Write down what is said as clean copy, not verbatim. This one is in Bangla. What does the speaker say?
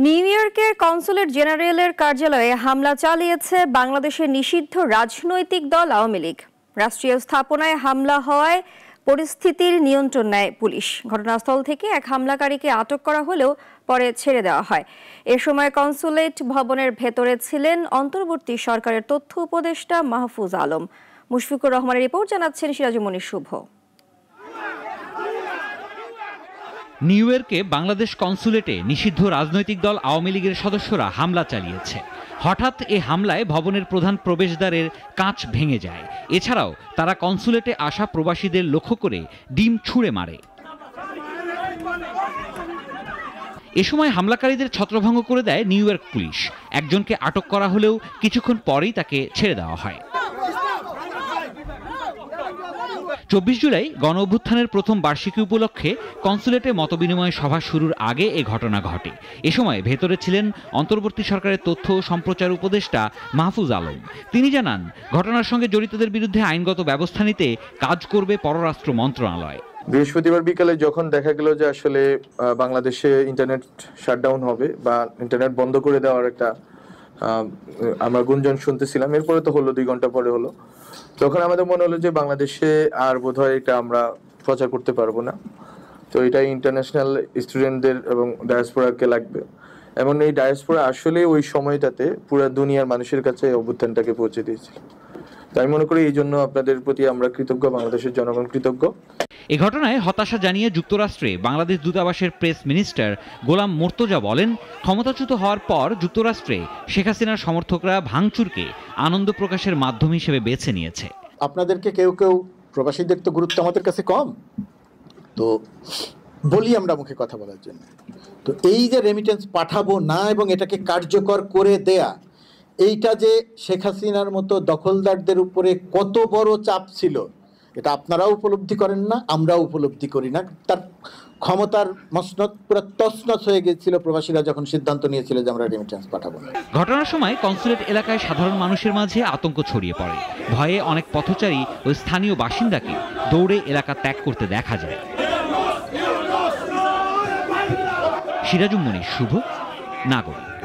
নিউ ইয়র্কের কনসুলেট জেনারেলের কার্যালয়ে হামলা চালিয়েছে বাংলাদেশের নিষিদ্ধ রাজনৈতিক দল আওয়ামী লীগ। রাষ্ট্রীয় স্থাপনায় হামলা হওয়ায় পরিস্থিতির নিয়ন্ত্রণ নেয় পুলিশ। ঘটনাস্থল থেকে এক হামলাকারীকে আটক করা হলেও পরে ছেড়ে দেওয়া হয়। এ সময় কনসুলেট ভবনের ভেতরে ছিলেন অন্তর্বর্তী সরকারের তথ্য উপদেষ্টা মাহফুজ আলম। মুশফিকুর রহমানের রিপোর্ট, জানাচ্ছেন সিরাজুমনি শুভ। নিউ ইয়র্কে বাংলাদেশ কনসুলেটে নিষিদ্ধ রাজনৈতিক দল আওয়ামী লীগের সদস্যরা হামলা চালিয়েছে। হঠাৎ এ হামলায় ভবনের প্রধান প্রবেশদ্বারের কাঁচ ভেঙে যায়। এছাড়াও তারা কনসুলেটে আসা প্রবাসীদের লক্ষ্য করে ডিম ছুঁড়ে মারে। এ সময় হামলাকারীদের ছত্রভঙ্গ করে দেয় নিউ ইয়র্ক পুলিশ। একজনকে আটক করা হলেও কিছুক্ষণ পরেই তাকে ছেড়ে দেওয়া হয়। 24 জুলাই গণঅভ্যুত্থানের প্রথম বার্ষিকী উপলক্ষে কনসুলেটে মতবিনিময় সভা শুরুর আগে এ ঘটনা ঘটে। এ সময় ভেতরে ছিলেন অন্তর্বর্তী সরকারের তথ্য ও সম্প্রচার উপদেষ্টা মাহফুজ আলম। তিনি জানান, ঘটনার সঙ্গে জড়িতদের বিরুদ্ধে আইনগত ব্যবস্থা নিতে কাজ করবে পররাষ্ট্র মন্ত্রণালয়। বৃহস্পতিবার বিকালে যখন দেখা গেল যে আসলে বাংলাদেশে ইন্টারনেট শাটডাউন হবে বা ইন্টারনেট বন্ধ করে দেওয়ার একটা আমরা গুঞ্জন শুনতেছিলাম, এরপরে তো হলো 2 ঘন্টা পরে হলো, তখন আমাদের মনে হলো যে বাংলাদেশে আর বোধহয় এটা আমরা প্রচার করতে পারবো না। তো এটা ইন্টারন্যাশনাল স্টুডেন্টদের এবং ডায়াসপোরাকে লাগবে, এবং এই ডায়াসপোরা আসলে ওই সময়টাতে পুরো দুনিয়ার মানুষের কাছে অভ্যুত্থানটাকে পৌঁছে দিয়েছিল। তাই মনে করি এই জন্য আপনাদের প্রতি আমরা কৃতজ্ঞ, বাংলাদেশের জনগণ কৃতজ্ঞ। এ ঘটনায় হতাশা জানিয়ে যুক্তরাষ্ট্রে বাংলাদেশ দূতাবাসের প্রেস মিনিস্টার গোলাম মোর্তজা বলেন, ক্ষমতাচ্যুত হওয়ার পর যুক্তরাষ্ট্রে শেখ হাসিনার সমর্থকরা ভাঙচুরকে আনন্দ প্রকাশের মাধ্যম হিসেবে বেছে নিয়েছে। আপনাদেরকে কেউ প্রবাসীদের তো গুরুত্ব আমাদের কাছে কম, তো বলি আমরা মুখে কথা বলার জন্য। তো এই যে রেমিটেন্স পাঠাবো না এবং এটাকে কার্যকর করে দেয়া, এইটা যে শেখ হাসিনার মতো দখলদারদের উপরে কত বড় চাপ ছিল, এটা আপনারাও উপলব্ধি করেন না, আমরাও উপলব্ধি করি না। তার ক্ষমতার মসনদ পুরো তছনছ হয়ে গিয়েছিল প্রবাসীরা যখন সিদ্ধান্ত নিয়েছিল যে আমরা রেমিটেন্স পাঠাবো না। ঘটনার সময় কনসুলেট এলাকায় সাধারণ মানুষের মাঝে আতঙ্ক ছড়িয়ে পড়ে। ভয়ে অনেক পথচারী ও স্থানীয় বাসিন্দাকে দৌড়ে এলাকা ত্যাগ করতে দেখা যায়। সিরাজুমনি শুভ, নাগরিক।